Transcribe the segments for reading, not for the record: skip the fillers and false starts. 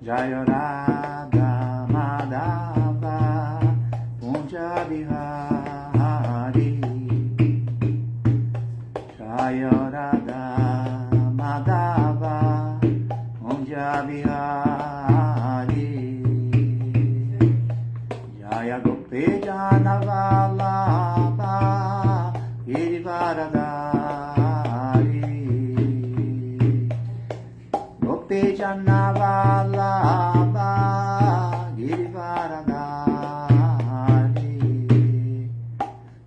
Jaya Radha Madhava Kunja Bihari. Jaya Radha Madhava Kunja Bihari. Jaya Gopi Janavalabha Girivaradari. Gopi Janavalabha Girivaradari.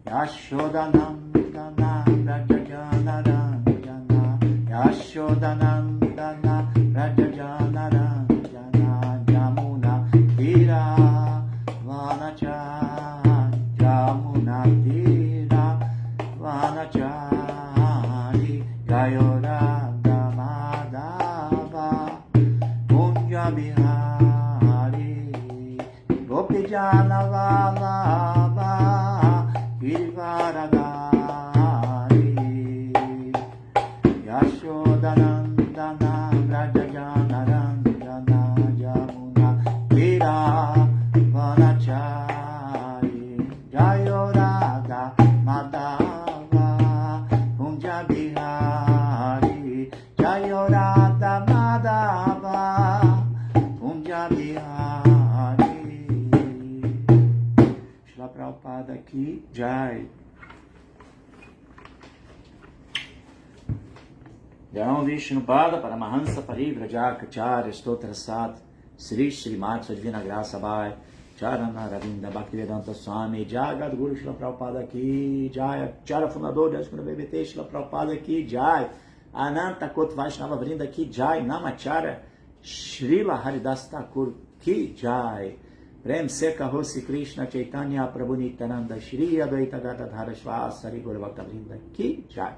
Yashodanandana Rajajana Ranjana. Yashodanandana Rajajana Ranjana. Jamuna Tira Vanachari. Jamuna Tira Vanachari. Jaya Radha Madhava Kunja Bihari. Gopi Janavalabha Girivaradari. Yashodanandana Rajajana Ranjana. Jamuna Tira Vanachari. Jaya Radha Madhava Kunja Bihari. Jaya Radha Madhava Kunja Bihari. Shila Prabhupada Ki Jai. Jai Vishnu Pada Paramahansa Parivrajaka Stotra Sat Sri Srimati Sua Divina Graça Bhai Charana Ravinda Bhaktivedanta Swami Jagat Guru Shila Prabhupada Ki Jai. Chara Fundador de Ascuna BBT Shila Prabhupada Ki Jai. Ananta Kot Vaishnava Vrinda Ki Jai. Namacharya Srila Haridas Thakur Ki Jai. Prem Seka Rosi Krishna Chaitanya Prabhu Nityananda Shri Advaita Gadadhara Shvasari Guru Bhakta Vrinda Ki Jai.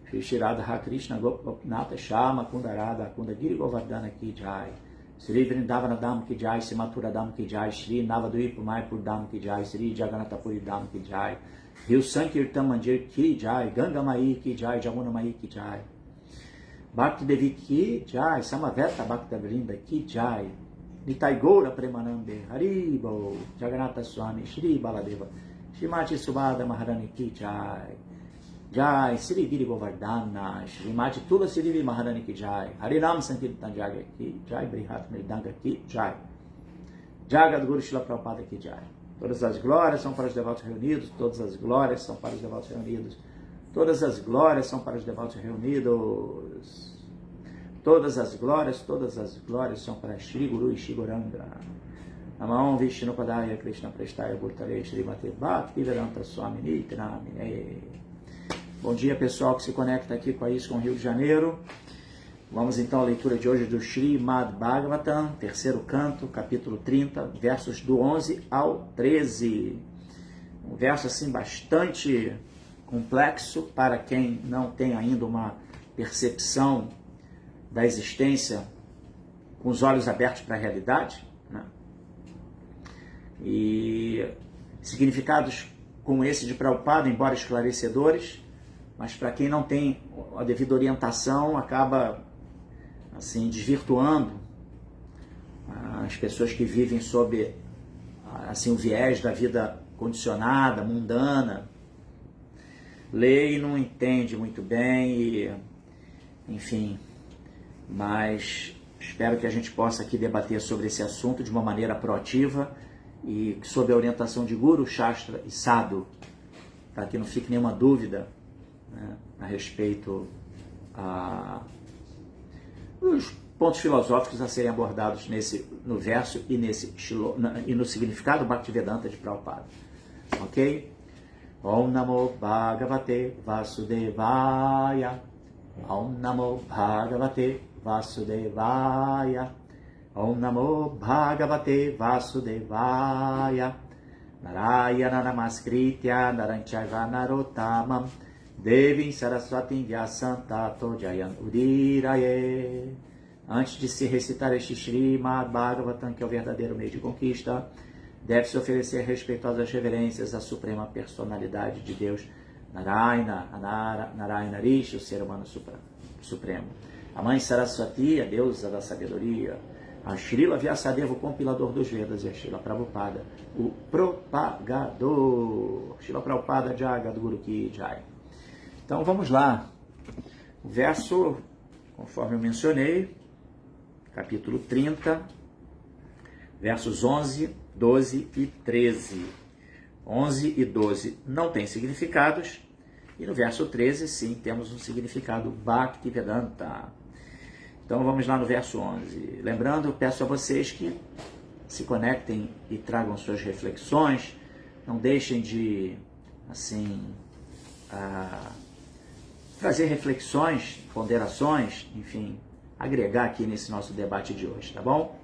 Shri Shri Radha Krishna Gopinatha Shama Kunda Radha Kunda Giri Govardhana Ki Jai. Shri Vrindavana Dham Ki Jai. Shri Mathura Dham Ki Jai. Shri Navadvipa Mayapur Dham Ki Jai. Shri Jagannathapuri Dham Ki Jai. Rio Sankirtan Mandir Ki Jai. Ganga Mai Ki Jai. Jamuna Mai Ki Jai. Bhakti Devi Ki Jai. Samaveta Bhakta Vrinda Ki Jai. Nitai Goura Premanande Haribo. Jagannatha Swami Shri Baladeva. Shrimati Subhada Maharani Ki Jai. Jai Sri Giri Govardhana Shrimati Tulasi Devi Maharani Ki Jai. Harinam Sankirtan Jaga Ki Jai. Brihat Mridanga Ki Jai. Jagat Guru Shila Prabhupada Ki Jai. Todas as glórias são para os devotos reunidos. Todas as glórias são para os devotos reunidos. Todas as glórias são para os devotos reunidos. Todas as glórias são para Shri Guru e Shri Goranga. Namam Vishnu Padaya Krishna Prestaya Bhutale Shri Mate Bhaktivedanta Swami Nityanamine. Bom dia, pessoal que se conecta aqui com a ISKCON Rio de Janeiro. Vamos então à leitura de hoje do Srimad Bhagavatam, terceiro canto, capítulo 30, versos do 11 ao 13. Um verso assim bastante complexo para quem não tem ainda uma percepção da existência com os olhos abertos para a realidade, né? E significados como esse de Prabhupada, embora esclarecedores, mas para quem não tem a devida orientação, acaba assim desvirtuando as pessoas que vivem sob assim o viés da vida condicionada, mundana, lê e não entende muito bem, e, enfim, mas espero que a gente possa aqui debater sobre esse assunto de uma maneira proativa e sob a orientação de Guru, Shastra e Sadhu, para que não fique nenhuma dúvida, né, a respeito dos pontos filosóficos a serem abordados no verso e no significado Bhaktivedanta de Prabhupada. Ok? Om Namo Bhagavate Vasudevaya. Om Namo Bhagavate Vasudevaya. Om Namo Bhagavate Vasudevaya. Narayana Namaskritya Naranchayva Narottamam Devim Saraswatim Vyasam Tato Jayan Udiraye. Antes de se recitar este Srimad Bhagavatam, que é o verdadeiro meio de conquista, deve-se oferecer respeitosas reverências à suprema personalidade de Deus, Narayana Rishi, o ser humano supremo. A mãe Saraswati, a deusa da sabedoria. a Srila Vyasadeva, o compilador dos Vedas, e a Srila Prabhupada, o propagador. Srila Prabhupada Jagadguru Ki Jai. Então vamos lá. O verso, conforme eu mencionei, capítulo 30, versos 11, 12 e 13. 11 e 12 não têm significados, e no verso 13, sim, temos um significado Bhaktivedanta. Então vamos lá no verso 11. Lembrando, eu peço a vocês que se conectem e tragam suas reflexões, não deixem de, assim, trazer reflexões, ponderações, enfim, agregar aqui nesse nosso debate de hoje, tá bom?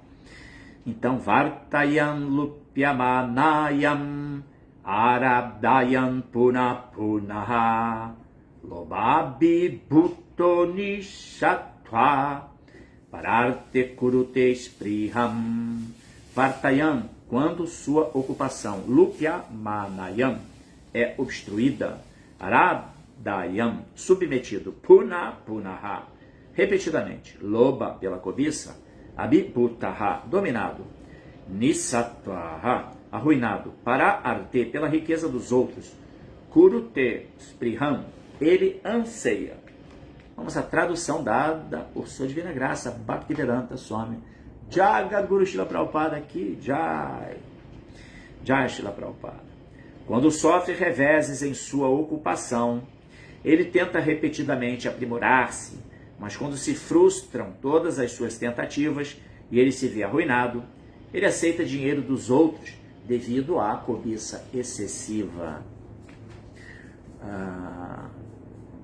Então, Vartayam Lupyamanayam Arabdayam Punapunaha Lobhabi Bhutonishatva Pararte Kurute Spriham. Vartayam, quando sua ocupação, Lupyamanayam, é obstruída, Arabdayam, submetido, Punapunaha, repetidamente, Loba, pela cobiça, Abhibhutaha, dominado, Nisatvaha, arruinado, Para-arte, pela riqueza dos outros, Kurute Spriham, ele anseia. Vamos à tradução dada por sua divina graça, Bhaktivedanta Swami Jagadguru Srila Prabhupada Ki Jai. Jai Srila Prabhupada. Quando sofre reveses em sua ocupação, ele tenta repetidamente aprimorar-se, mas quando se frustram todas as suas tentativas e ele se vê arruinado, ele aceita dinheiro dos outros devido à cobiça excessiva.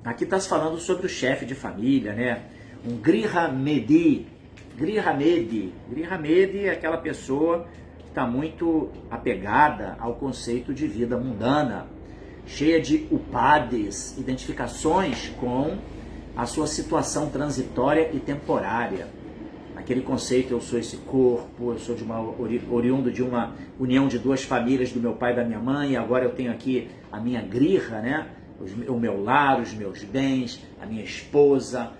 Aqui está se falando sobre o chefe de família, né? Um Grihamedi. Grihamedi é aquela pessoa que está muito apegada ao conceito de vida mundana, cheia de upadis, identificações com a sua situação transitória e temporária. Aquele conceito, eu sou esse corpo, eu sou oriundo de uma união de duas famílias, do meu pai e da minha mãe, e agora eu tenho aqui a minha griha, né? O meu lar, os meus bens, a minha esposa,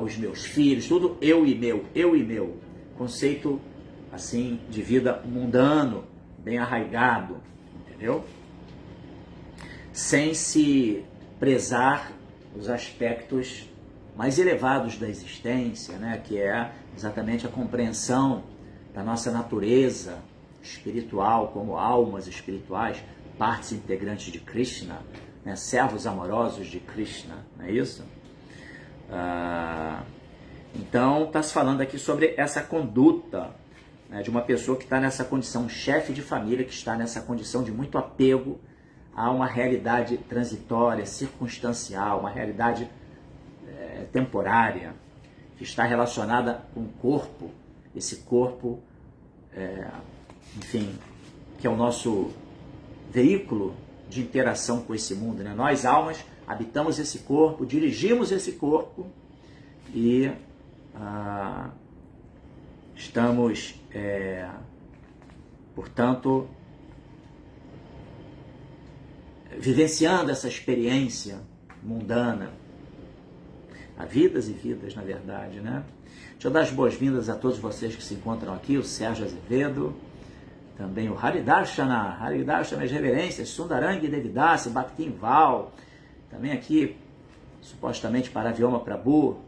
os meus filhos, tudo eu e meu. Conceito, assim, de vida mundano, bem arraigado, entendeu? Sem se prezar os aspectos mais elevados da existência, né? Que é exatamente a compreensão da nossa natureza espiritual como almas espirituais, partes integrantes de Krishna, né? Servos amorosos de Krishna, não é isso? Então, está se falando aqui sobre essa conduta, né, de uma pessoa que está nessa condição, um chefe de família que está nessa condição de muito apego a uma realidade transitória, circunstancial, uma realidade temporária, que está relacionada com o corpo, esse corpo, enfim, que é o nosso veículo de interação com esse mundo, né? Nós, almas, habitamos esse corpo, dirigimos esse corpo e estamos, portanto, vivenciando essa experiência mundana. Há vidas e vidas, na verdade, né? Deixa eu dar as boas-vindas a todos vocês que se encontram aqui, o Sérgio Azevedo, também o Haridarshana, as reverências, Sundarangi Devidasi, Bhaktinval, também aqui, supostamente Paravyoma Prabhu,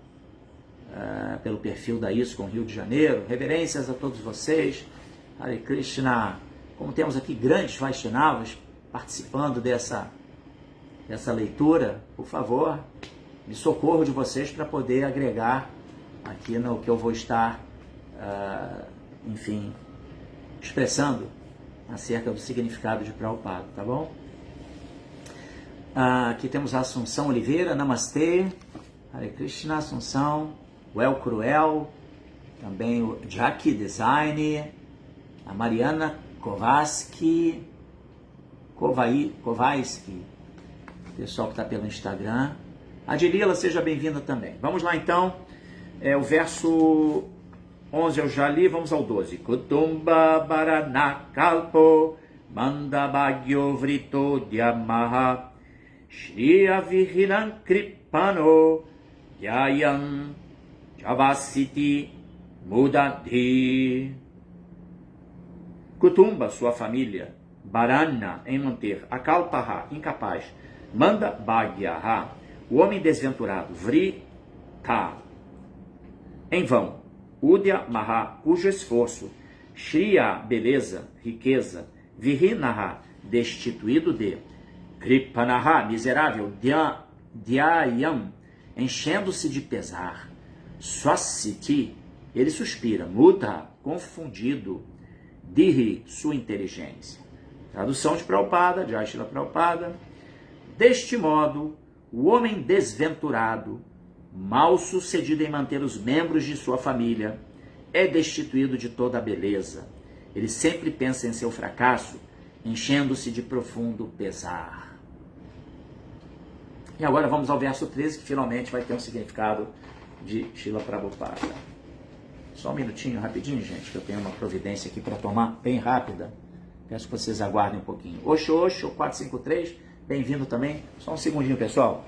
pelo perfil da ISKCON Rio de Janeiro, reverências a todos vocês, Hare Krishna, como temos aqui grandes Vaishnavas participando dessa leitura, por favor, me socorro de vocês para poder agregar aqui no que eu vou estar, enfim, expressando acerca do significado de Prabhupada, tá bom? Aqui temos a Assunção Oliveira, Namastê, Hare Krishna, Assunção, o El Cruel, também o Jackie Design, a Mariana Kowalski, pessoal que está pelo Instagram. A Dilila, seja bem-vinda também. Vamos lá então, o verso 11 eu já li, vamos ao 12. Kutumba Baranakalpo Mandabhagyo Vrito Dyamaha Shri Avihinam Kripano Yayam Javasiti Mudadhi. Kutumba, sua família. Barana, em manter. Akalpaha, incapaz. Manda Bhagyaha, o homem desventurado. Vrita, em vão. Udya Maha, cujo esforço. Shriya, beleza, riqueza. Vihinaha, destituído de. Kripanaha, miserável. Dhyayam, enchendo-se de pesar. Swasiti, ele suspira. Mudha, confundido. Dihi, sua inteligência. Tradução de Prabhupada, de Srila Prabhupada. Deste modo, o homem desventurado, mal sucedido em manter os membros de sua família, é destituído de toda a beleza. Ele sempre pensa em seu fracasso, enchendo-se de profundo pesar. E agora vamos ao verso 13, que finalmente vai ter um significado de Srila Prabhupada. Só um minutinho, rapidinho, gente, que eu tenho uma providência aqui para tomar, bem rápida. Peço que vocês aguardem um pouquinho. Osho, 453, bem-vindo também. Só um segundinho, pessoal.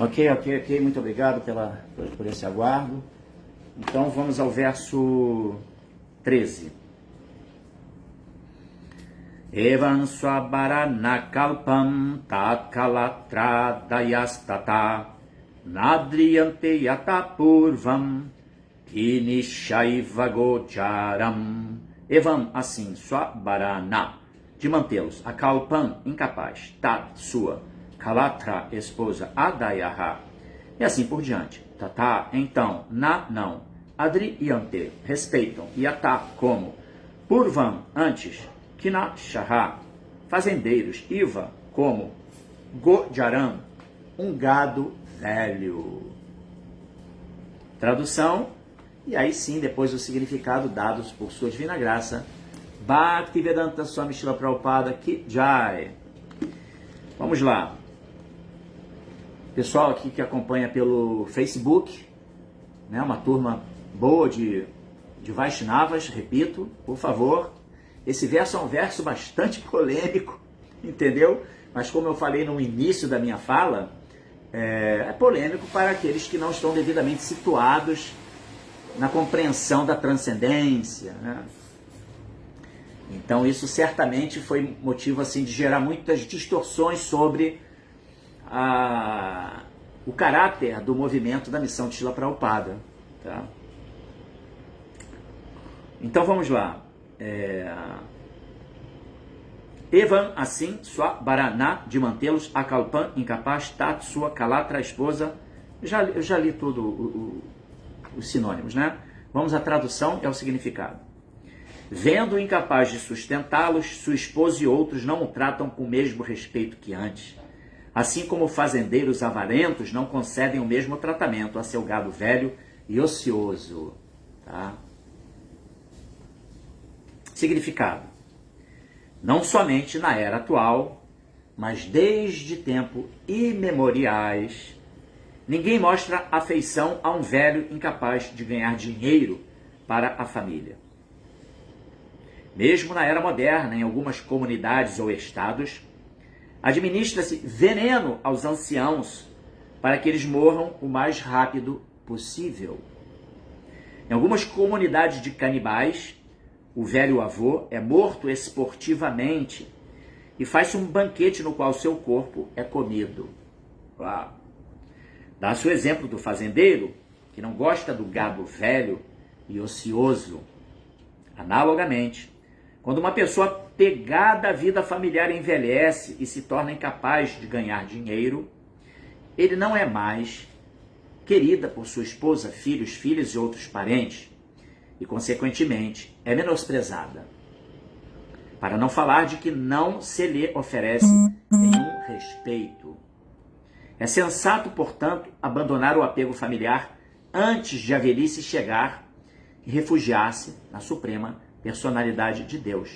Ok, muito obrigado por esse aguardo. Então vamos ao verso 13. Evam swabaranakalpam tatkalatra dayastata nadriyante yatapurvam kinishaiva gocharam. Evam, assim, swabarana, de mantê-los, akalpam, incapaz, tat, sua, Kalatra, esposa, Adayaha, e assim por diante. Tata, então, na, não. Adri e ante, respeitam. Yata, como. Purvam, antes. Kina, shaha, fazendeiros. Iva, como. Gojaram, um gado velho. Tradução, e aí sim, depois o significado dados por sua divina graça. Bhaktivedanta Swami Srila Prabhupada Ki Jai. Vamos lá. Pessoal aqui que acompanha pelo Facebook, né, uma turma boa de Vaishnavas, repito, por favor. Esse verso é um verso bastante polêmico, entendeu? Mas como eu falei no início da minha fala, é polêmico para aqueles que não estão devidamente situados na compreensão da transcendência, né? Então isso certamente foi motivo assim, de gerar muitas distorções sobre o caráter do movimento da missão de Srila Prabhupada. Tá? Então vamos lá. Evam, assim, sua baraná, de mantê-los, akalpan, incapaz, tat, sua, kalatra, esposa. Eu já li tudo os sinônimos, né? Vamos à tradução e ao significado. Vendo incapaz de sustentá-los, sua esposa e outros não o tratam com o mesmo respeito que antes. Assim como fazendeiros avarentos não concedem o mesmo tratamento a seu gado velho e ocioso. Tá? Significado. Não somente na era atual, mas desde tempo imemoriais, ninguém mostra afeição a um velho incapaz de ganhar dinheiro para a família. Mesmo na era moderna, em algumas comunidades ou estados, administra-se veneno aos anciãos para que eles morram o mais rápido possível. Em algumas comunidades de canibais, o velho avô é morto esportivamente e faz-se um banquete no qual seu corpo é comido. Uau. Dá-se o exemplo do fazendeiro, que não gosta do gado velho e ocioso. Analogamente, quando uma pessoa pegada à vida familiar envelhece e se torna incapaz de ganhar dinheiro, ele não é mais querida por sua esposa, filhos, filhas e outros parentes, e, consequentemente, é menosprezada. Para não falar de que não se lhe oferece nenhum respeito. É sensato, portanto, abandonar o apego familiar antes de a velhice chegar e refugiar-se na suprema personalidade de Deus.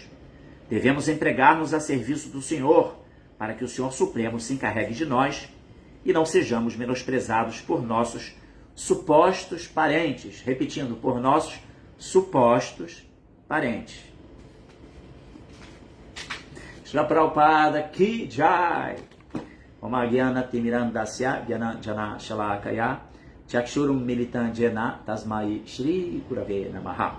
Devemos empregar-nos a serviço do Senhor, para que o Senhor Supremo se encarregue de nós e não sejamos menosprezados por nossos supostos parentes. Repetindo, por nossos supostos parentes. Srila Prabhupada Ki Jai. Om Agyana Timirandasya Jana Shalakaya Chakshurum Militan Jena Tasmai Shri Gurave Namaha.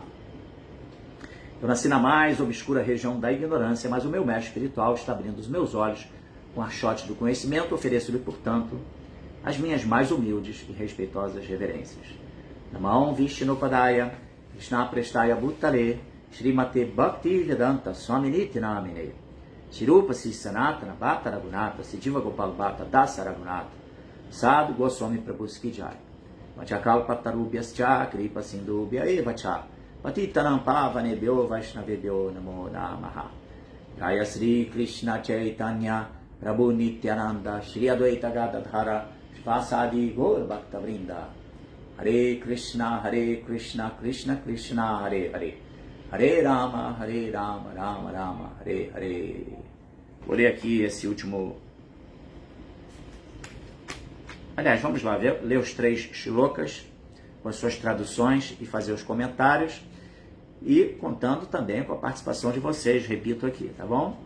Eu nasci na mais obscura região da ignorância, mas o meu mestre espiritual está abrindo os meus olhos com a achote do conhecimento. Ofereço-lhe, portanto, as minhas mais humildes e respeitosas reverências. Namah Vishnupadaya Krishna Prestaya Bhutale Srimate Bhakti Vedanta Swaminiti Namine Shirupa Si Sanatana Bhatta Raghunatha Siddhiva Gopal Bhatta Dasa Raghunatha Sadhu Goswami Prabhu Ki Jai Vachakal Patarubhyascha Kripa Sindubhya Eva Cha Patitanam Pavanebhyo Vaishnavebhyo Namo Namaha. Jaya Sri Krishna Chaitanya Prabhu Nityananda Shri Advaita Gadadhara Vasadi Gaur Bhakta Vrinda. Hare Krishna Krishna Krishna Hare Hare Hare Rama Rama Rama Hare Hare. Vou ler aqui esse último. Aliás, vamos lá ler os 3 shlokas com as suas traduções e fazer os comentários. E contando também com a participação de vocês, repito aqui, tá bom?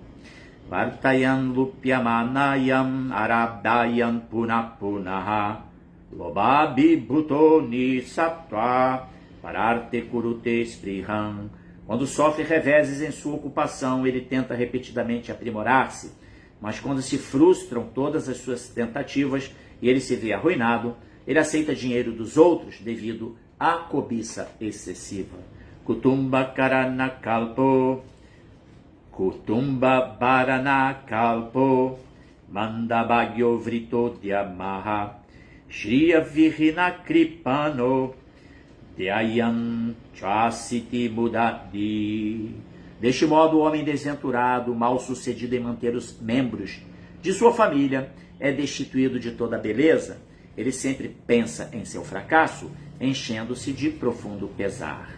Vartayan lupyamanayam arabdayan punaha lobabi bhutoni sattva pararte kurute spriham. Quando sofre reveses em sua ocupação, ele tenta repetidamente aprimorar-se, mas quando se frustram todas as suas tentativas e ele se vê arruinado, ele aceita dinheiro dos outros devido à cobiça excessiva. Kutumba karana kalpo, kutumba barana kalpo, mandabhagyo vrito dyamaha, shriya vihina kripano, dhyayam chasiti mudadi. Deste modo, o homem desventurado, mal sucedido em manter os membros de sua família, é destituído de toda a beleza. Ele sempre pensa em seu fracasso, enchendo-se de profundo pesar.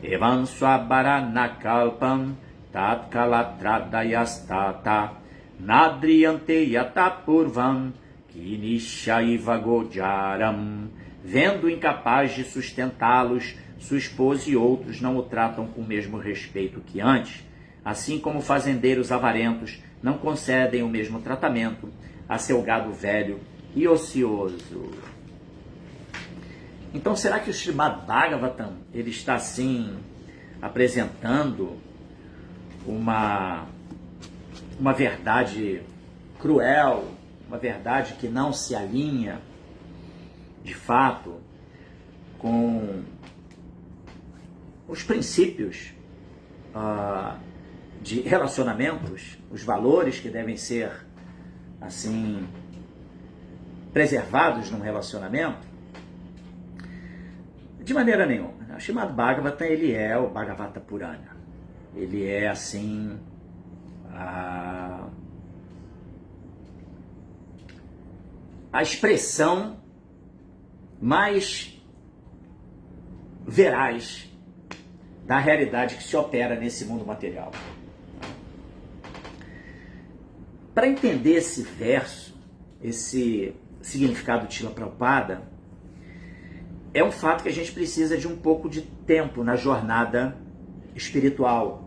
Evam swabarana kalpam tat kalatradayastata nadriyante yatapurvam kinishaiva gojaram. Vendo incapaz de sustentá-los, sua esposa e outros não o tratam com o mesmo respeito que antes, assim como fazendeiros avarentos não concedem o mesmo tratamento a seu gado velho e ocioso. Então, será que o Srimad Bhagavatam ele está assim apresentando uma verdade cruel, uma verdade que não se alinha de fato com os princípios de relacionamentos, os valores que devem ser assim preservados num relacionamento? De maneira nenhuma. O Srimad Bhagavatam, ele é o Bhagavata Purana. Ele é assim a expressão mais veraz da realidade que se opera nesse mundo material. Para entender esse verso, esse significado de Srila Prabhupada, é um fato que a gente precisa de um pouco de tempo na jornada espiritual.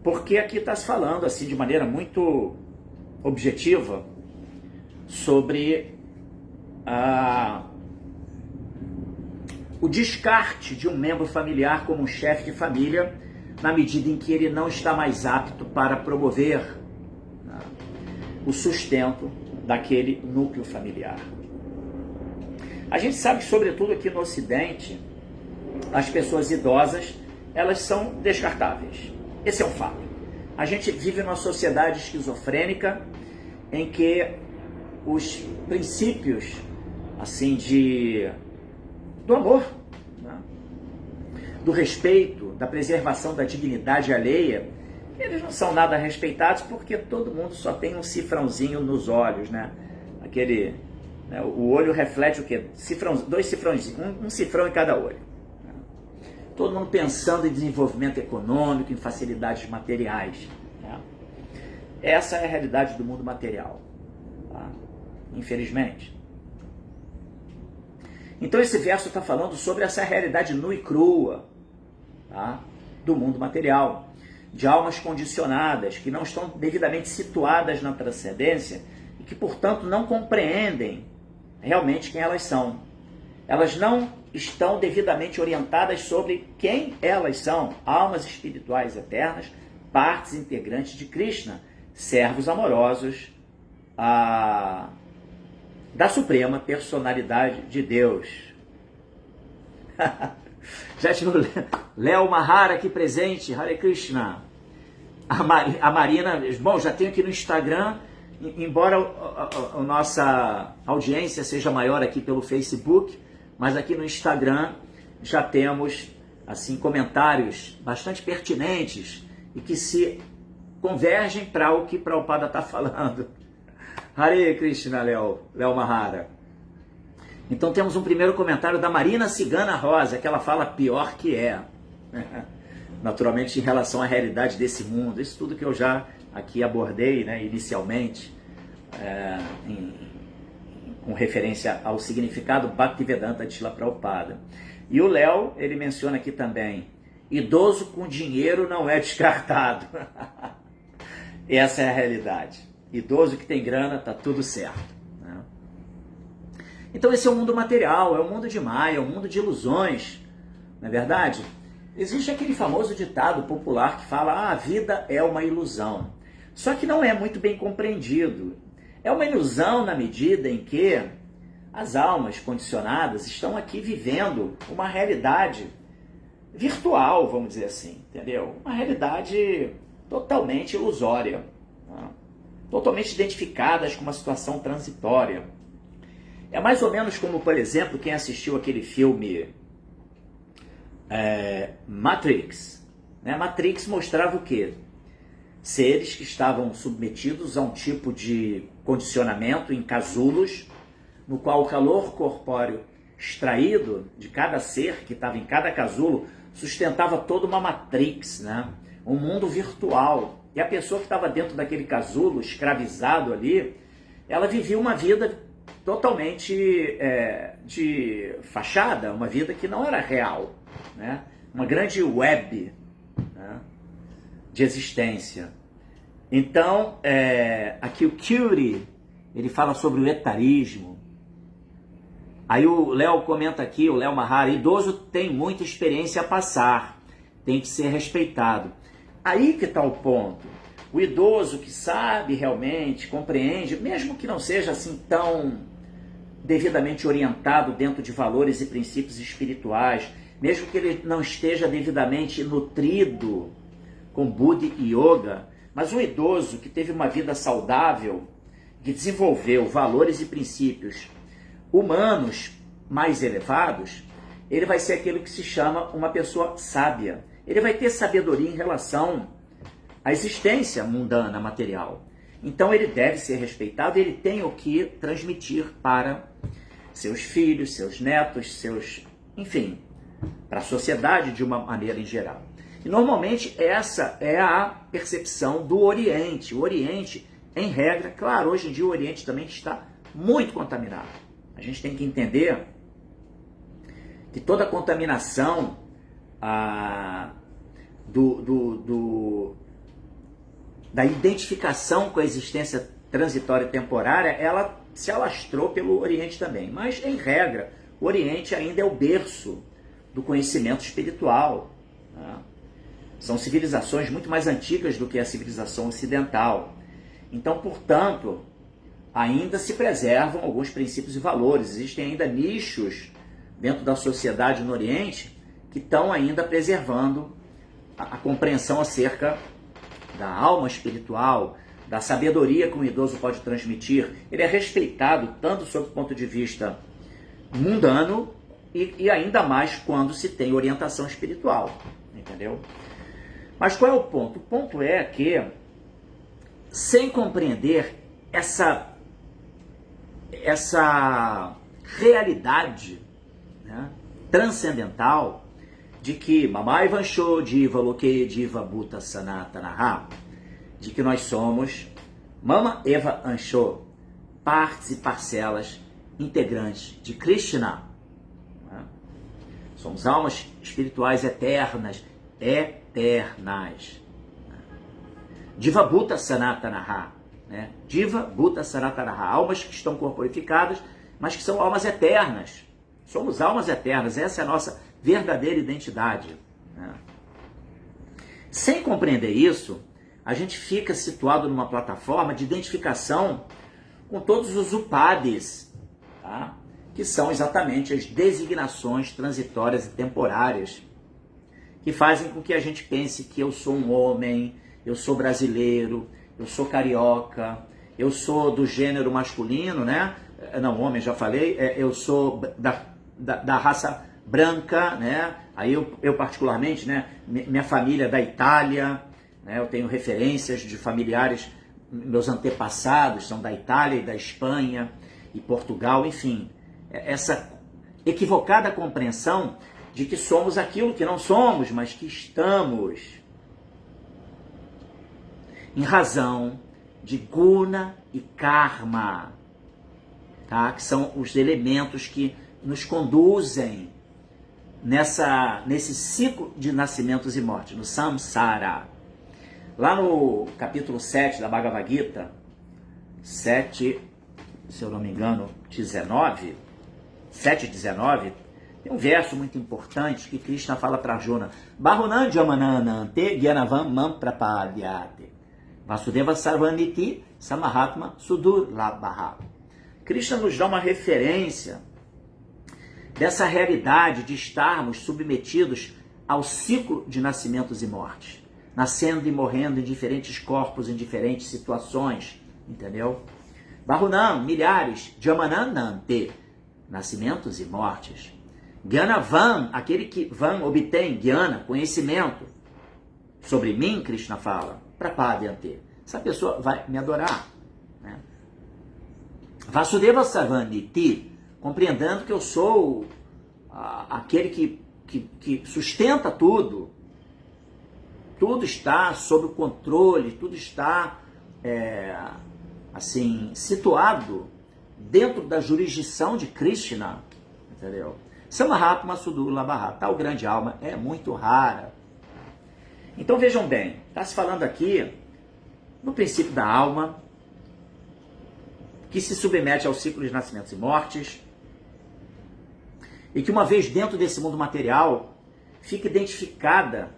Porque aqui está se falando assim de maneira muito objetiva sobre o descarte de um membro familiar como um chefe de família na medida em que ele não está mais apto para promover o sustento daquele núcleo familiar. A gente sabe que, sobretudo aqui no Ocidente, as pessoas idosas, elas são descartáveis. Esse é um fato. A gente vive numa sociedade esquizofrênica em que os princípios assim do amor, né, do respeito, da preservação da dignidade alheia, eles não são nada respeitados porque todo mundo só tem um cifrãozinho nos olhos, né? Aquele, o olho reflete o quê? Dois cifrões, um cifrão em cada olho. todo mundo pensando em desenvolvimento econômico, em facilidades materiais. Né? Essa é a realidade do mundo material, tá? Infelizmente. Então esse verso está falando sobre essa realidade nua e crua, tá? Do mundo material, de almas condicionadas, que não estão devidamente situadas na transcendência e que, portanto, não compreendem realmente quem elas são. Elas não estão devidamente orientadas sobre quem elas são, almas espirituais eternas, partes integrantes de Krishna, servos amorosos da Suprema Personalidade de Deus. Já tive o Léo Mahara aqui presente, Hare Krishna. A Marina, bom, já tenho aqui no Instagram, embora a nossa audiência seja maior aqui pelo Facebook, mas aqui no Instagram já temos assim comentários bastante pertinentes e que se convergem para o que Prabhupada está falando. Hare Krishna, Léo Mahara. Então temos um primeiro comentário da Marina Cigana Rosa, que ela fala pior que é. Naturalmente em relação à realidade desse mundo. Isso tudo que eu já aqui abordei, né, inicialmente, com referência ao significado Bhaktivedanta de Srila Prabhupada. E o Léo, ele menciona aqui também, idoso com dinheiro não é descartado. Essa é a realidade. Idoso que tem grana, tá tudo certo. Né? Então esse é o mundo material, é o mundo de Maya, é o mundo de ilusões. Não é verdade? Existe aquele famoso ditado popular que fala, a vida é uma ilusão. Só que não é muito bem compreendido. É uma ilusão na medida em que as almas condicionadas estão aqui vivendo uma realidade virtual, vamos dizer assim, entendeu? Uma realidade totalmente ilusória, né? Totalmente identificadas com uma situação transitória. É mais ou menos como, por exemplo, quem assistiu aquele filme Matrix. Né? Matrix mostrava o quê? Seres que estavam submetidos a um tipo de condicionamento em casulos, no qual o calor corpóreo extraído de cada ser que estava em cada casulo sustentava toda uma matrix, né? Um mundo virtual. E a pessoa que estava dentro daquele casulo, escravizado ali, ela vivia uma vida totalmente de fachada, uma vida que não era real, né? Uma grande web, né, de existência. Então, aqui o Curie, ele fala sobre o etarismo. Aí o Léo comenta aqui, o Léo Mahara, idoso tem muita experiência a passar, tem que ser respeitado. Aí que está o ponto. O idoso que sabe realmente, compreende, mesmo que não seja assim tão devidamente orientado dentro de valores e princípios espirituais, mesmo que ele não esteja devidamente nutrido com Buddha e Yoga, mas um idoso que teve uma vida saudável, que desenvolveu valores e princípios humanos mais elevados, ele vai ser aquilo que se chama uma pessoa sábia. Ele vai ter sabedoria em relação à existência mundana, material. Então ele deve ser respeitado, ele tem o que transmitir para seus filhos, seus netos, enfim, para a sociedade de uma maneira em geral. E normalmente essa é a percepção do Oriente. O Oriente, em regra, claro, hoje em dia o Oriente também está muito contaminado. A gente tem que entender que toda a contaminação da identificação com a existência transitória e temporária, ela se alastrou pelo Oriente também. Mas, em regra, o Oriente ainda é o berço do conhecimento espiritual. Né? São civilizações muito mais antigas do que a civilização ocidental. Então, portanto, ainda se preservam alguns princípios e valores. Existem ainda nichos dentro da sociedade no Oriente que estão ainda preservando a compreensão acerca da alma espiritual, da sabedoria que um idoso pode transmitir. Ele é respeitado tanto sob o ponto de vista mundano e ainda mais quando se tem orientação espiritual, entendeu? Mas qual é o ponto? O ponto é que, sem compreender essa realidade, né, transcendental, de que Mamai Vansho Diva Loke Diva Bhuta Sanatanaha, de que nós somos Mama Eva Ansho, partes e parcelas integrantes de Krishna. Somos almas espirituais eternas, Diva Bhuta Sanatanaha, né? Diva Bhuta Sanatanaha, almas que estão corporificadas, mas que são almas eternas. Somos almas eternas, essa é a nossa verdadeira identidade, né? Sem compreender isso, a gente fica situado numa plataforma de identificação com todos os upadis, tá? Que são exatamente as designações transitórias e temporárias que fazem com que a gente pense que eu sou um homem, eu sou brasileiro, eu sou carioca, eu sou do gênero masculino, né? Não, homem, já falei, eu sou da raça branca, né? Aí eu particularmente, né? Minha família é da Itália, né? Eu tenho referências de familiares, meus antepassados são da Itália e da Espanha e Portugal, enfim. Essa equivocada compreensão de que somos aquilo que não somos, mas que estamos, em razão de guna e karma, tá? Que são os elementos que nos conduzem nesse ciclo de nascimentos e mortes, no samsara. Lá no capítulo 7 da Bhagavad Gita, 7, se eu não me engano, 7:19, tem um verso muito importante que Krishna fala para Arjuna: Bahunan Jamananante Gyanavam Mam Prapadyate Vasudeva Sarvaniti Samahatma Sudur Labhaha. Krishna nos dá uma referência dessa realidade de estarmos submetidos ao ciclo de nascimentos e mortes, nascendo e morrendo em diferentes corpos, em diferentes situações, entendeu? Bahunam, milhares, Jamananante, nascimentos e mortes. Gyanavam, aquele que Vam obtém, Gyana, conhecimento. Sobre mim, Krishna fala, Prapadyante, essa pessoa vai me adorar, né? Vasudeva Sarvaniti, compreendendo que eu sou aquele que sustenta tudo. Tudo está sob o controle, tudo está assim, situado dentro da jurisdição de Krishna, entendeu? Samahatma Sudur Labhaha, tal grande alma é muito rara. Então vejam bem, está se falando aqui no princípio da alma, que se submete ao ciclo de nascimentos e mortes, e que uma vez dentro desse mundo material, fica identificada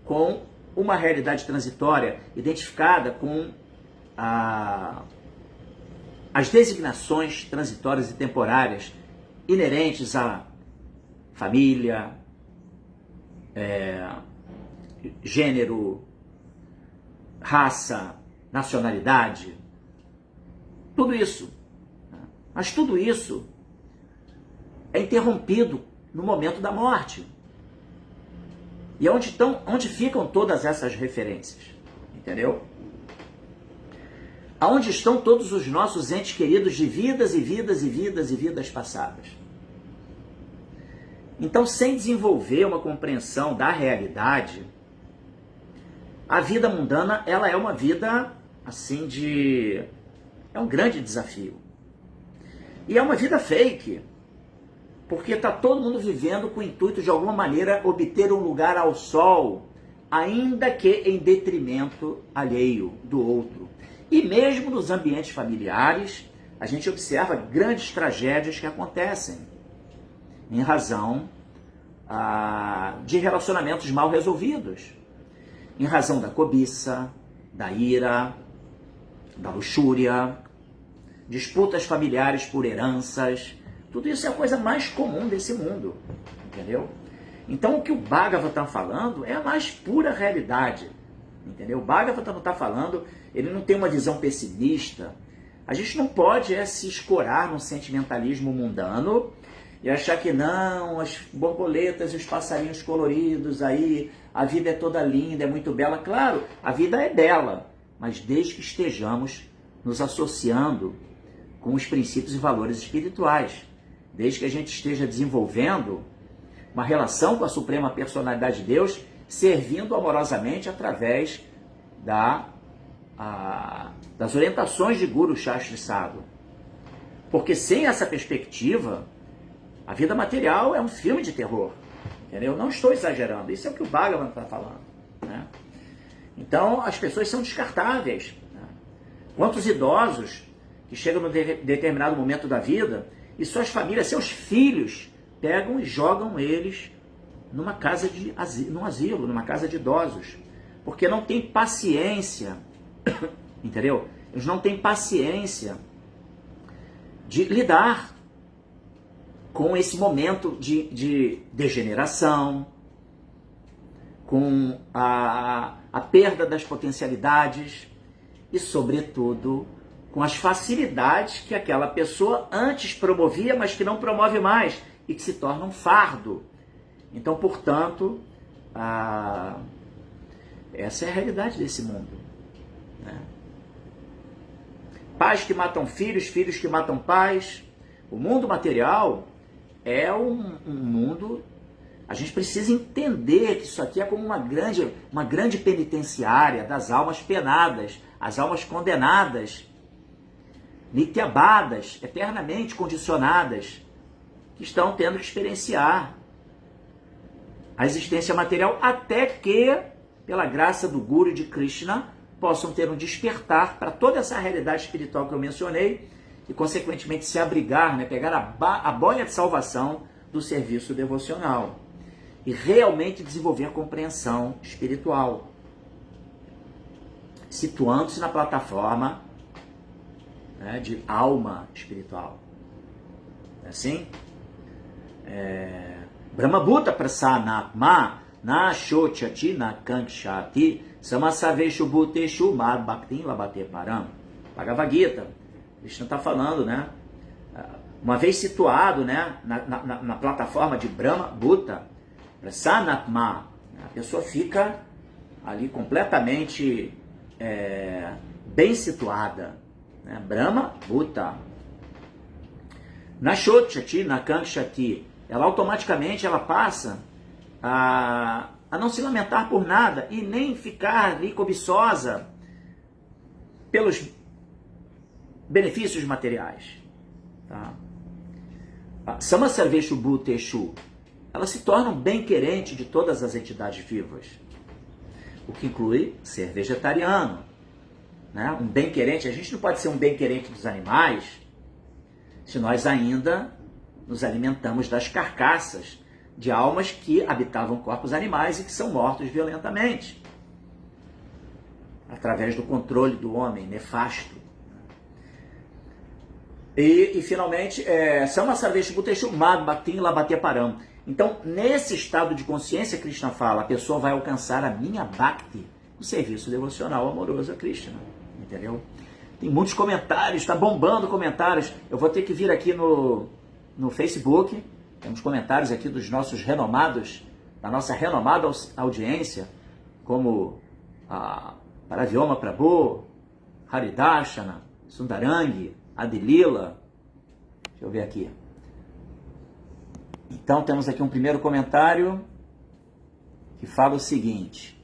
com uma realidade transitória, identificada com as designações transitórias e temporárias inerentes à família, gênero, raça, nacionalidade, tudo isso. Mas tudo isso é interrompido no momento da morte. E onde ficam todas essas referências? Entendeu? Aonde estão todos os nossos entes queridos de vidas e vidas e vidas e vidas passadas? Então, sem desenvolver uma compreensão da realidade, a vida mundana, ela é uma vida, assim, é um grande desafio. E é uma vida fake, porque está todo mundo vivendo com o intuito, de alguma maneira, obter um lugar ao sol, ainda que em detrimento alheio do outro. E mesmo nos ambientes familiares, a gente observa grandes tragédias que acontecem em razão de relacionamentos mal resolvidos, em razão da cobiça, da ira, da luxúria, disputas familiares por heranças. Tudo isso é a coisa mais comum desse mundo, entendeu? Então o que o Bhagavatam está falando é a mais pura realidade, entendeu? O Bhagavatam não está falando, ele não tem uma visão pessimista. A gente não pode se escorar num sentimentalismo mundano e achar que não, as borboletas e os passarinhos coloridos aí, a vida é toda linda, é muito bela. Claro, a vida é bela, mas desde que estejamos nos associando com os princípios e valores espirituais, desde que a gente esteja desenvolvendo uma relação com a suprema personalidade de Deus, servindo amorosamente através das orientações de Guru Shastri Sadhu. Porque sem essa perspectiva, a vida material é um filme de terror. Entendeu? Não estou exagerando, isso é o que o Bhagavan está falando. Né? Então, as pessoas são descartáveis. Né? Quantos idosos que chegam num determinado momento da vida e suas famílias, seus filhos, pegam e jogam eles numa casa num asilo, numa casa de idosos, porque não tem paciência, entendeu? Eles não têm paciência de lidar com esse momento de degeneração, com a perda das potencialidades e, sobretudo, com as facilidades que aquela pessoa antes promovia, mas que não promove mais e que se torna um fardo. Então, portanto, essa é a realidade desse mundo. Né? Pais que matam filhos, filhos que matam pais. O mundo material é um mundo... A gente precisa entender que isso aqui é como uma grande penitenciária das almas penadas, as almas condenadas, nityabadas, eternamente condicionadas, que estão tendo que experienciar a existência material até que, pela graça do Guru e de Krishna, possam ter um despertar para toda essa realidade espiritual que eu mencionei e, consequentemente, se abrigar, né, pegar a boia de salvação do serviço devocional e realmente desenvolver a compreensão espiritual, situando-se na plataforma, né, de alma espiritual. É assim? Brahma Bhuta Prasanatma Na Shochati Na Kankshati Samasaveshu Bhuteshu Mad Bhaktin Labate Param. Bhagavad Gita. Krishna está falando, né? Uma vez situado, né, na plataforma de Brahma Bhuta Prasanatma, a pessoa fica ali completamente bem situada. Né? Brahma Bhuta. Na Shochati, na Kankshati, ela automaticamente passa a não se lamentar por nada e nem ficar ali cobiçosa pelos benefícios materiais. Tá? Samasarveshu Bhuteshu, ela se torna um bem-querente de todas as entidades vivas, o que inclui ser vegetariano. Né? Um bem-querente, a gente não pode ser um bem-querente dos animais se nós ainda nos alimentamos das carcaças de almas que habitavam corpos animais e que são mortos violentamente, através do controle do homem nefasto. E finalmente, Samasarveshu Bhuteshu Mad Bhaktin Labate Param. Então, nesse estado de consciência, Krishna fala, a pessoa vai alcançar a minha Bhakti, o serviço devocional amoroso a Krishna. Entendeu? Tem muitos comentários, está bombando comentários. Eu vou ter que vir aqui no Facebook. Temos comentários aqui dos nossos renomados, da nossa renomada audiência, como a Paravyoma Prabhu, Haridashana, Sundarangi, Adilila. Deixa eu ver aqui. Então temos aqui um primeiro comentário que fala o seguinte: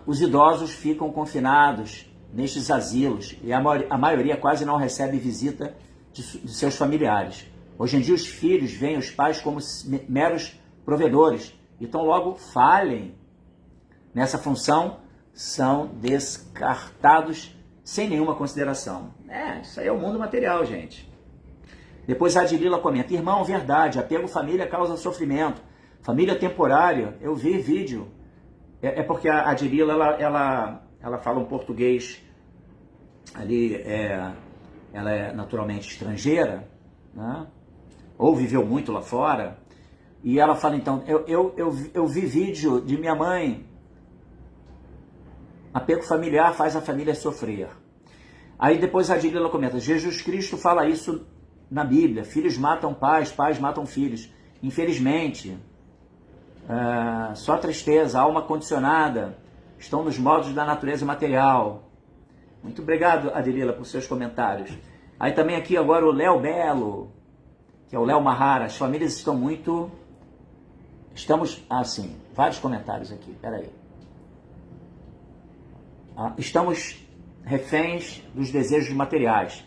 os idosos ficam confinados nestes asilos e a maioria quase não recebe visita de seus familiares. Hoje em dia os filhos veem os pais como meros provedores, então logo falhem nessa função, são descartados sem nenhuma consideração. Isso aí é o mundo material, gente. Depois a Adilila comenta, irmão, verdade, apego família causa sofrimento, família temporária, eu vi vídeo. Porque a Adilila, ela fala um português ali, ela é naturalmente estrangeira, né? Ou viveu muito lá fora, e ela fala, então, eu vi vídeo de minha mãe, apego familiar faz a família sofrer. Aí depois a Adilila comenta, Jesus Cristo fala isso na Bíblia, filhos matam pais, pais matam filhos. Infelizmente, só tristeza, alma condicionada, estão nos modos da natureza material. Muito obrigado, Adilila, por seus comentários. Aí também aqui agora o Léo Belo. que é o Léo Mahara. As famílias estão muito... Estamos, assim, vários comentários aqui, peraí. Estamos reféns dos desejos materiais.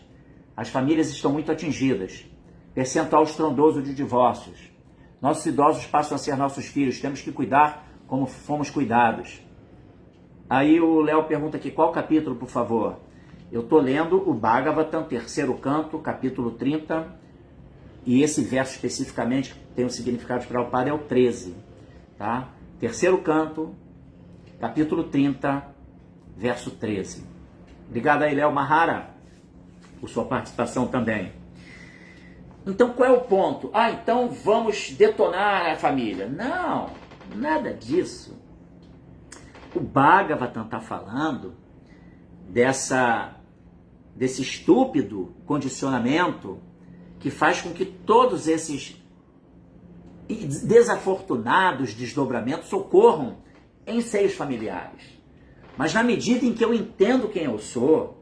As famílias estão muito atingidas. Percentual estrondoso de divórcios. Nossos idosos passam a ser nossos filhos. Temos que cuidar como fomos cuidados. Aí o Léo pergunta aqui, qual capítulo, por favor? Eu estou lendo o Bhagavatam, terceiro canto, capítulo 30, e esse verso especificamente, que tem o significado de Prabhupada, é o 13. Tá? Terceiro canto, capítulo 30, verso 13. Obrigado aí, Léo Mahara, por sua participação também. Então, qual é o ponto? Então vamos detonar a família. Não, nada disso. O Bhagavatam está falando desse estúpido condicionamento que faz com que todos esses desafortunados desdobramentos ocorram em seios familiares. Mas na medida em que eu entendo quem eu sou,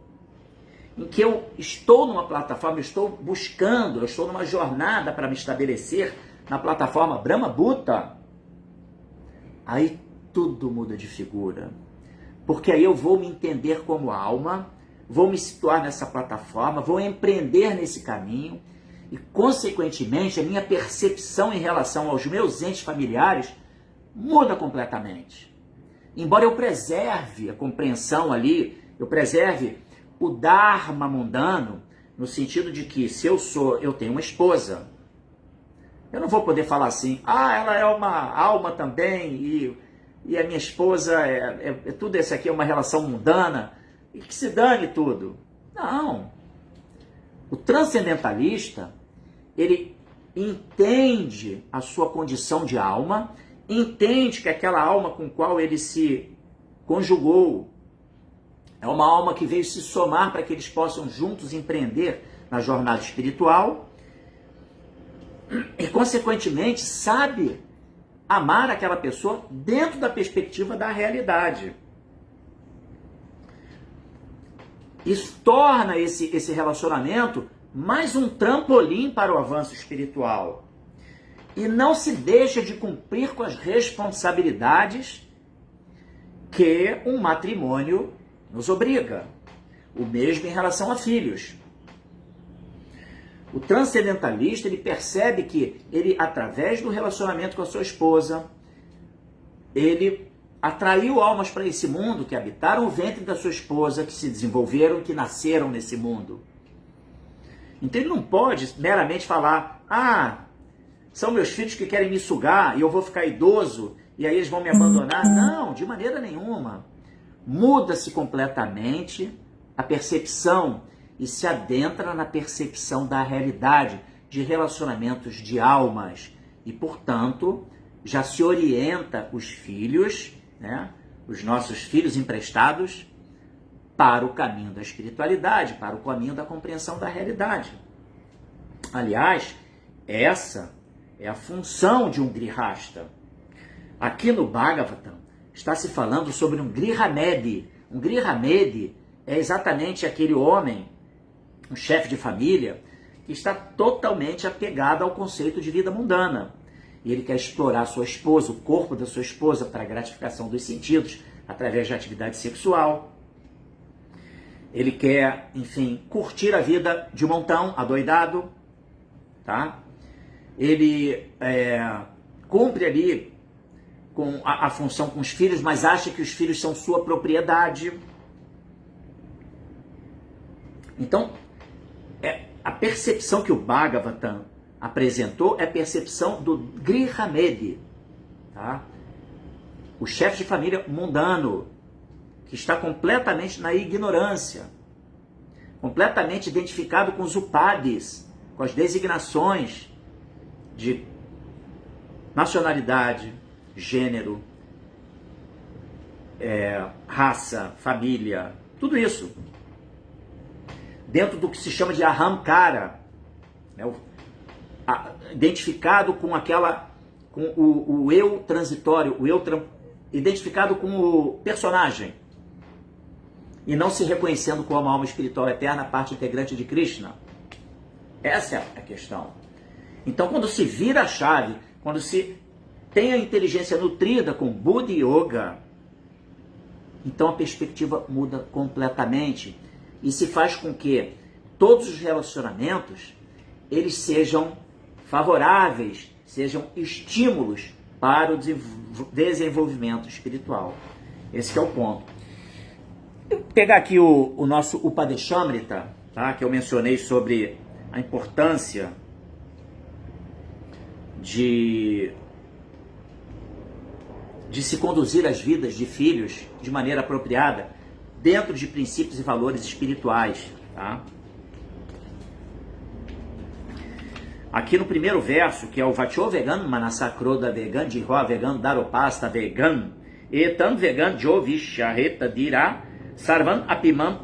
em que eu estou numa plataforma, eu estou buscando, eu estou numa jornada para me estabelecer na plataforma Brahma Bhuta, aí tudo muda de figura. Porque aí eu vou me entender como alma, vou me situar nessa plataforma, vou empreender nesse caminho e, consequentemente, a minha percepção em relação aos meus entes familiares muda completamente. Embora eu preserve a compreensão ali, eu preserve o Dharma mundano, no sentido de que se eu tenho uma esposa, eu não vou poder falar assim, ela é uma alma também e a minha esposa tudo isso aqui é uma relação mundana e que se dane tudo. Não. O transcendentalista, ele entende a sua condição de alma, entende que aquela alma com qual ele se conjugou é uma alma que veio se somar para que eles possam juntos empreender na jornada espiritual e, consequentemente, sabe amar aquela pessoa dentro da perspectiva da realidade. Isso torna esse relacionamento mais um trampolim para o avanço espiritual. E não se deixa de cumprir com as responsabilidades que um matrimônio nos obriga. O mesmo em relação a filhos. O transcendentalista, ele percebe que ele, através do relacionamento com a sua esposa, ele atraiu almas para esse mundo que habitaram o ventre da sua esposa, que se desenvolveram, que nasceram nesse mundo. Então ele não pode meramente falar, são meus filhos que querem me sugar e eu vou ficar idoso e aí eles vão me abandonar. Não, de maneira nenhuma. Muda-se completamente a percepção e se adentra na percepção da realidade de relacionamentos de almas. E, portanto, já se orienta os filhos, os nossos filhos emprestados, para o caminho da espiritualidade, para o caminho da compreensão da realidade. Aliás, essa é a função de um grihasta. Aqui no Bhagavatam está se falando sobre um grihamedi. Um grihamedi é exatamente aquele homem, um chefe de família, que está totalmente apegado ao conceito de vida mundana. E ele quer explorar sua esposa, o corpo da sua esposa, para a gratificação dos sentidos, através de atividade sexual. Ele quer, enfim, curtir a vida de montão, adoidado, tá? Ele cumpre ali com a função com os filhos, mas acha que os filhos são sua propriedade. Então, a percepção que o Bhagavatam apresentou é a percepção do grihamedi, tá? O chefe de família mundano, que está completamente na ignorância, completamente identificado com os upadis, com as designações de nacionalidade, gênero, raça, família, tudo isso. Dentro do que se chama de ahamkara, identificado com o eu transitório, identificado com o personagem, e não se reconhecendo como a alma espiritual eterna, parte integrante de Krishna. Essa é a questão. Então, quando se vira a chave, quando se tem a inteligência nutrida com Buddha Yoga, então a perspectiva muda completamente e se faz com que todos os relacionamentos eles sejam favoráveis, sejam estímulos para o desenvolvimento espiritual. Esse é o ponto. Eu vou pegar aqui o nosso Upadeshamrita, tá? Que eu mencionei sobre a importância de se conduzir as vidas de filhos de maneira apropriada dentro de princípios e valores espirituais, tá? Aqui no primeiro verso, que é o Vacho Vegan, Manasakroda Vegan, Jihva Vegan, Daropasta Vegan, Etan Vegan, Jovishareta Dira, Sarvan Apimam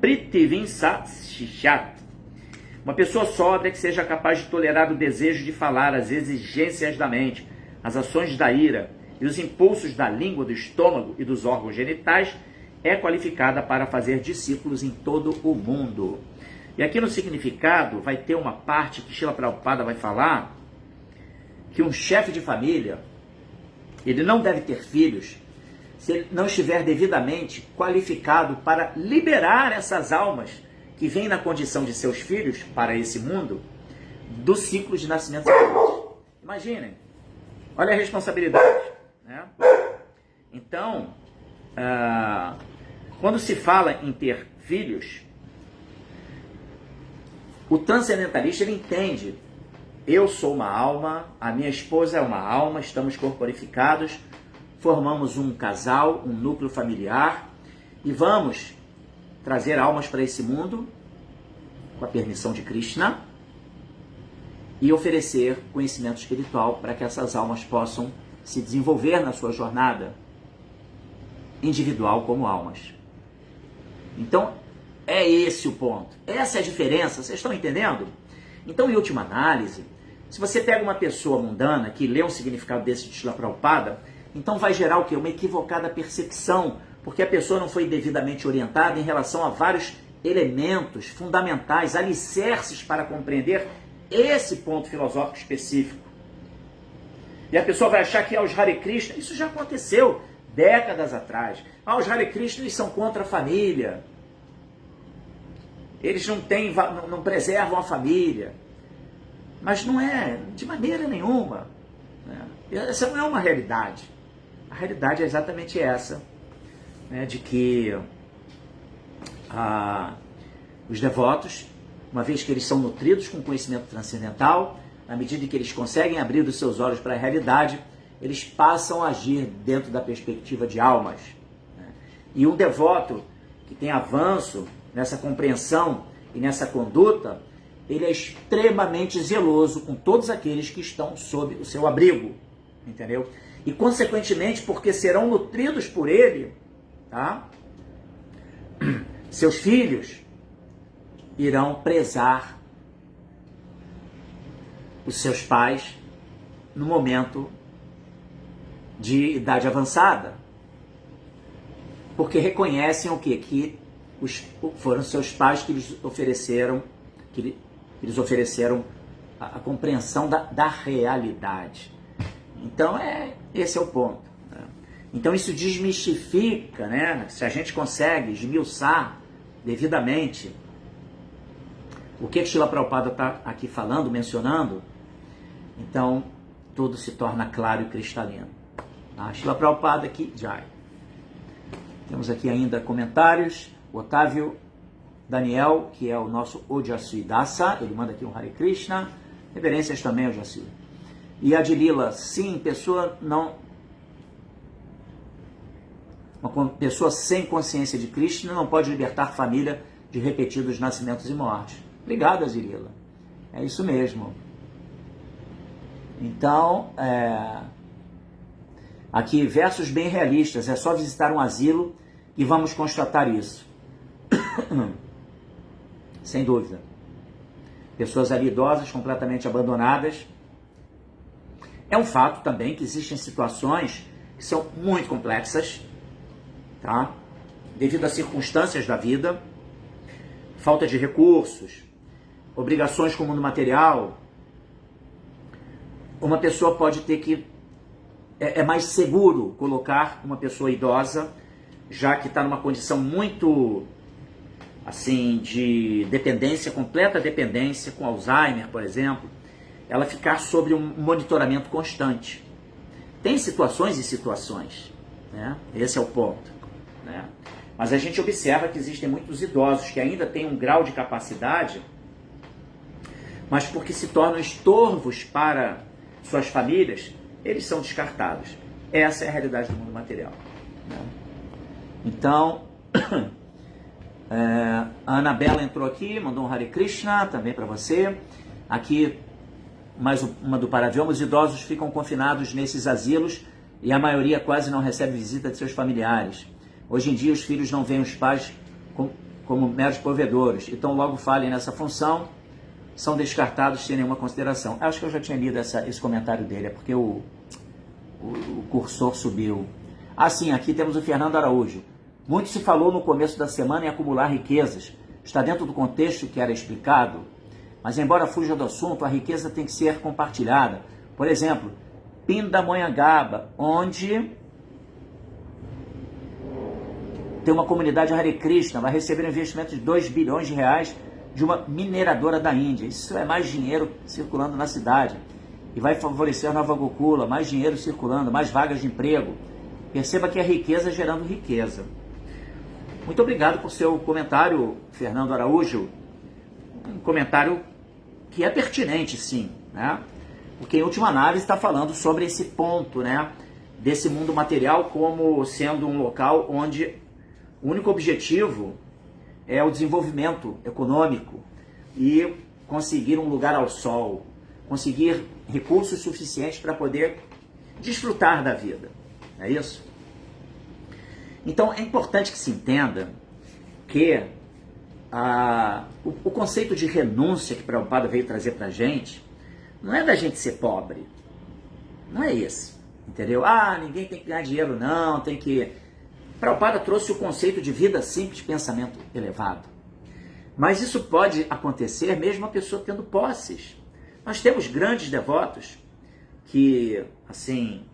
Pritivin Sashishat. Uma pessoa sóbria que seja capaz de tolerar o desejo de falar, as exigências da mente, as ações da ira e os impulsos da língua, do estômago e dos órgãos genitais, é qualificada para fazer discípulos em todo o mundo. E aqui no significado vai ter uma parte que Srila Prabhupada vai falar que um chefe de família, ele não deve ter filhos se ele não estiver devidamente qualificado para liberar essas almas que vêm na condição de seus filhos para esse mundo do ciclo de nascimento e morte. Imaginem, olha a responsabilidade, né? Então, quando se fala em ter filhos, o transcendentalista ele entende: eu sou uma alma, a minha esposa é uma alma, estamos corporificados, formamos um casal, um núcleo familiar e vamos trazer almas para esse mundo com a permissão de Krishna e oferecer conhecimento espiritual para que essas almas possam se desenvolver na sua jornada individual como almas. Então, é esse o ponto. Essa é a diferença. Vocês estão entendendo? Então, em última análise, se você pega uma pessoa mundana que lê um significado desse de Srila Prabhupada, então vai gerar o quê? Uma equivocada percepção, porque a pessoa não foi devidamente orientada em relação a vários elementos fundamentais, alicerces para compreender esse ponto filosófico específico. E a pessoa vai achar que os Hare Krishna, isso já aconteceu décadas atrás. Os Hare Krishna eles são contra a família. Eles não preservam a família. Mas não é de maneira nenhuma, né? Essa não é uma realidade. A realidade é exatamente essa, né? De que os devotos, uma vez que eles são nutridos com conhecimento transcendental, na medida em que eles conseguem abrir os seus olhos para a realidade, eles passam a agir dentro da perspectiva de almas, né? E um devoto que tem avanço nessa compreensão e nessa conduta, ele é extremamente zeloso com todos aqueles que estão sob o seu abrigo, entendeu? E, consequentemente, porque serão nutridos por ele, tá? Seus filhos irão prezar os seus pais no momento de idade avançada, porque reconhecem o quê? Que foram seus pais que lhes ofereceram, a compreensão da realidade. Então, esse é o ponto, né? Então, isso desmistifica, né? Se a gente consegue esmiuçar devidamente o que Srila Prabhupada está aqui falando, mencionando, então, tudo se torna claro e cristalino. Srila Prabhupada aqui, Jai. Temos aqui ainda comentários. O Otávio Daniel, que é o nosso Ojasui Dasa, ele manda aqui um Hare Krishna. Reverências também ao Ojasui. E a de Lila, sim, uma pessoa sem consciência de Krishna não pode libertar família de repetidos nascimentos e mortes. Obrigado, Azirila. É isso mesmo. Então, aqui, versos bem realistas. É só visitar um asilo e vamos constatar isso. Sem dúvida. Pessoas ali idosas, completamente abandonadas. É um fato também que existem situações que são muito complexas, tá? Devido às circunstâncias da vida, falta de recursos, obrigações com o mundo material, uma pessoa pode ter que... É mais seguro colocar uma pessoa idosa, já que está numa condição muito, assim, de dependência, completa dependência, com Alzheimer, por exemplo, ela ficar sobre um monitoramento constante. Tem situações e situações, né? Esse é o ponto, né? Mas a gente observa que existem muitos idosos que ainda têm um grau de capacidade, mas porque se tornam estorvos para suas famílias, eles são descartados. Essa é a realidade do mundo material, né? Então, a Anabela entrou aqui, mandou um Hare Krishna também para você. Aqui, mais uma do Paravioma. Os idosos ficam confinados nesses asilos e a maioria quase não recebe visita de seus familiares. Hoje em dia, os filhos não veem os pais como meros provedores, então logo falhem nessa função, são descartados sem nenhuma consideração. Acho que eu já tinha lido esse comentário dele, é porque o cursor subiu. Sim, aqui temos o Fernando Araújo. Muito se falou no começo da semana em acumular riquezas. Está dentro do contexto que era explicado, mas embora fuja do assunto, a riqueza tem que ser compartilhada. Por exemplo, Pindamonhangaba, onde tem uma comunidade Hare Krishna, vai receber um investimento de 2 bilhões de reais de uma mineradora da Índia. Isso é mais dinheiro circulando na cidade. E vai favorecer a Nova Gokula, mais dinheiro circulando, mais vagas de emprego. Perceba que é riqueza gerando riqueza. Muito obrigado por seu comentário, Fernando Araújo. Um comentário que é pertinente, sim, né? Porque, em última análise, está falando sobre esse ponto, né? Desse mundo material como sendo um local onde o único objetivo é o desenvolvimento econômico e conseguir um lugar ao sol, conseguir recursos suficientes para poder desfrutar da vida. É isso? Então, é importante que se entenda que o conceito de renúncia que Prabhupada veio trazer para a gente não é da gente ser pobre. Não é esse. Entendeu? Ninguém tem que ganhar dinheiro, não, tem que... Prabhupada trouxe o conceito de vida simples, pensamento elevado. Mas isso pode acontecer mesmo a pessoa tendo posses. Nós temos grandes devotos que, assim,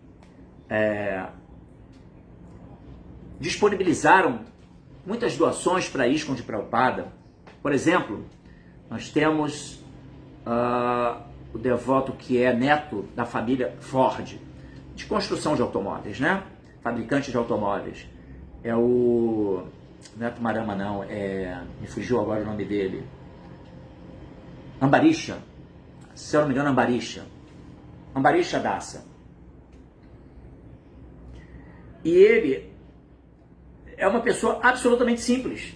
disponibilizaram muitas doações para a ISKCON de Prabhupada. Por exemplo, nós temos o devoto que é neto da família Ford, de construção de automóveis, né? Fabricante de automóveis. É o... Não é Tumarama, não. Me fugiu agora o nome dele. Ambarisha. Se eu não me engano, Ambarisha. Ambarisha Dasa. E ele é uma pessoa absolutamente simples.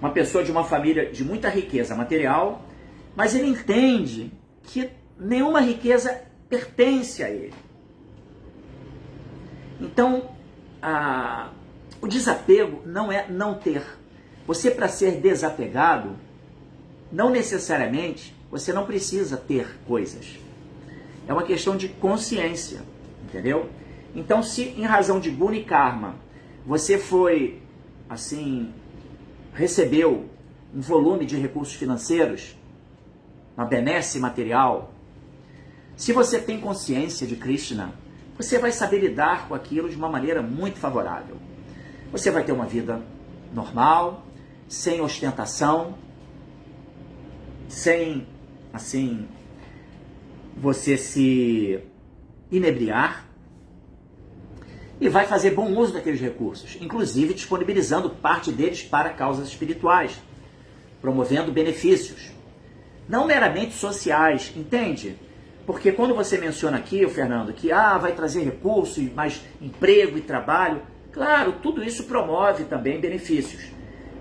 Uma pessoa de uma família de muita riqueza material, mas ele entende que nenhuma riqueza pertence a ele. Então, o desapego não é não ter. Você, para ser desapegado, não necessariamente, você não precisa ter coisas. É uma questão de consciência, entendeu? Então, se em razão de guna e karma, você foi, assim, recebeu um volume de recursos financeiros, uma benesse material, se você tem consciência de Krishna, você vai saber lidar com aquilo de uma maneira muito favorável. Você vai ter uma vida normal, sem ostentação, sem, assim, você se inebriar, e vai fazer bom uso daqueles recursos, inclusive disponibilizando parte deles para causas espirituais, promovendo benefícios, não meramente sociais, entende? Porque quando você menciona aqui, Fernando, que vai trazer recursos, mais emprego e trabalho, claro, tudo isso promove também benefícios.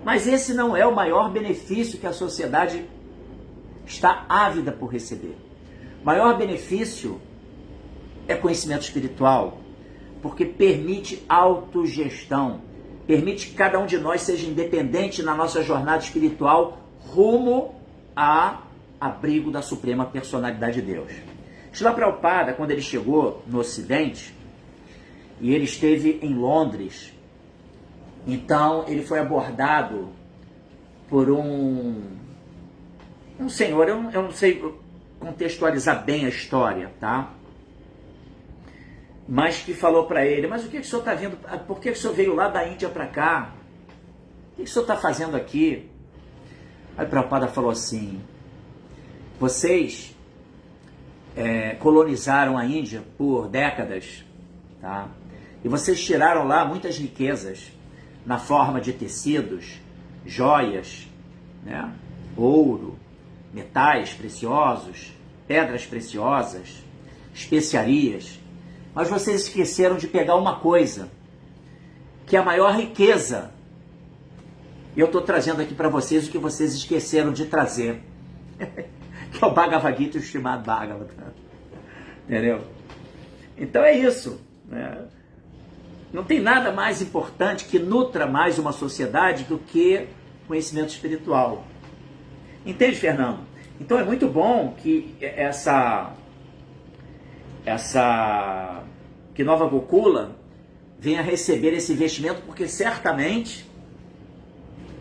Mas esse não é o maior benefício que a sociedade está ávida por receber. O maior benefício é conhecimento espiritual, porque permite autogestão, permite que cada um de nós seja independente na nossa jornada espiritual rumo a abrigo da Suprema Personalidade de Deus. Srila Prabhupada, quando ele chegou no Ocidente, e ele esteve em Londres, então ele foi abordado por um senhor, eu não sei contextualizar bem a história, tá? Mas que falou para ele, mas o que o senhor está vindo, por que o senhor veio lá da Índia para cá? O que o senhor está fazendo aqui? Aí o Prabhupada falou assim, vocês colonizaram a Índia por décadas, tá? E vocês tiraram lá muitas riquezas na forma de tecidos, joias, né? Ouro, metais preciosos, pedras preciosas, especiarias. Mas vocês esqueceram de pegar uma coisa, que é a maior riqueza. E eu estou trazendo aqui para vocês o que vocês esqueceram de trazer. Que é o Bhagavad Gita, o Srimad Bhagavatam. Entendeu? Então é isso, né? Não tem nada mais importante que nutra mais uma sociedade do que conhecimento espiritual. Entende, Fernando? Então é muito bom que que Nova Gokula venha receber esse investimento, porque certamente,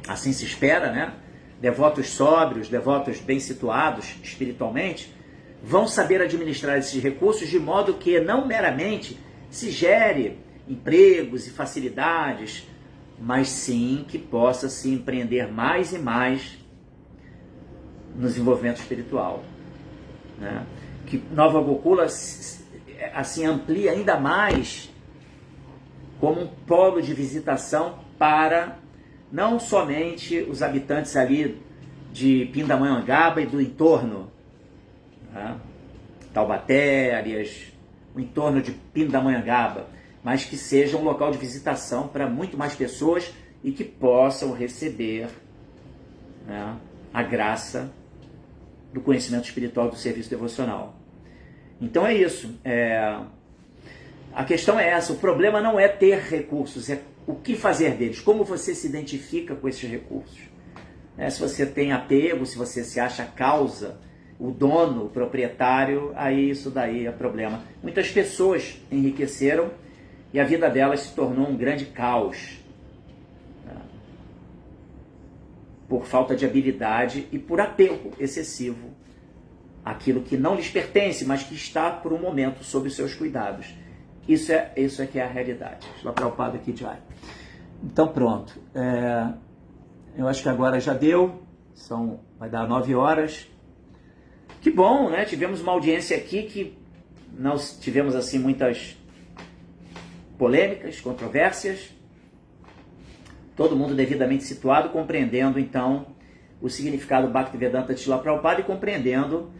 assim se espera, né? Devotos sóbrios, devotos bem situados espiritualmente, vão saber administrar esses recursos de modo que não meramente se gere empregos e facilidades, mas sim que possa se empreender mais e mais no desenvolvimento espiritual, né? Que Nova Gokula assim amplia ainda mais como um polo de visitação para não somente os habitantes ali de Pindamonhangaba e do entorno, né? Taubaté, Arias, o entorno de Pindamonhangaba, mas que seja um local de visitação para muito mais pessoas e que possam receber, né, a graça do conhecimento espiritual do serviço devocional. Então é isso. A questão é essa, o problema não é ter recursos, é o que fazer deles, como você se identifica com esses recursos. Se você tem apego, se você se acha a causa, o dono, o proprietário, aí isso daí é problema. Muitas pessoas enriqueceram e a vida delas se tornou um grande caos, né? Por falta de habilidade e por apego excessivo àquilo que não lhes pertence, mas que está por um momento sob os seus cuidados. Isso é que é a realidade. Estou preocupado aqui, Jai. Então pronto. Eu acho que agora já deu. Vai dar 9 horas. Que bom, né? Tivemos uma audiência aqui que não tivemos assim muitas polêmicas, controvérsias. Todo mundo devidamente situado, compreendendo então o significado Bhaktivedanta de Srila Prabhupada e compreendendo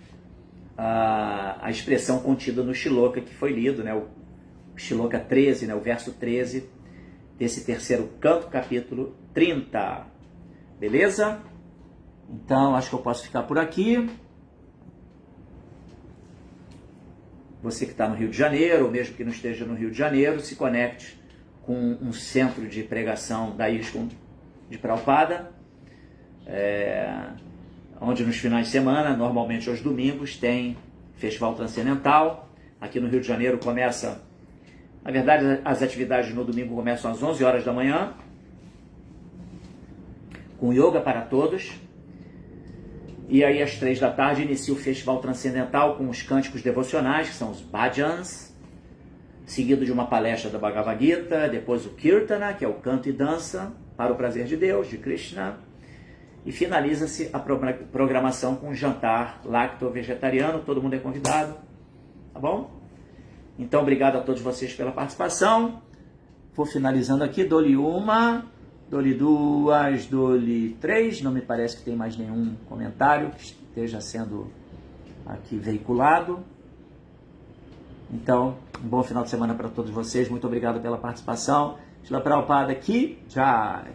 a expressão contida no Shloka que foi lido, né? O Shloka 13, né? O verso 13 desse terceiro canto, capítulo 30. Beleza? Então, acho que eu posso ficar por aqui. Você que está no Rio de Janeiro, ou mesmo que não esteja no Rio de Janeiro, se conecte com um centro de pregação da ISKCON de Prabhupada, onde nos finais de semana, normalmente aos domingos, tem Festival Transcendental. Aqui no Rio de Janeiro começa, na verdade, as atividades no domingo começam às 11 horas da manhã, com yoga para todos. E aí, às 3 da tarde, inicia o Festival Transcendental com os cânticos devocionais, que são os bhajans, seguido de uma palestra da Bhagavad Gita, depois o Kirtana, que é o canto e dança para o prazer de Deus, de Krishna, e finaliza-se a programação com um jantar lacto-vegetariano, todo mundo é convidado, tá bom? Então, obrigado a todos vocês pela participação. Vou finalizando aqui, dou-lhe uma, dou-lhe duas, dou-lhe três, não me parece que tem mais nenhum comentário que esteja sendo aqui veiculado. Então, um bom final de semana para todos vocês, muito obrigado pela participação. Srila Prabhupada aqui, Jai.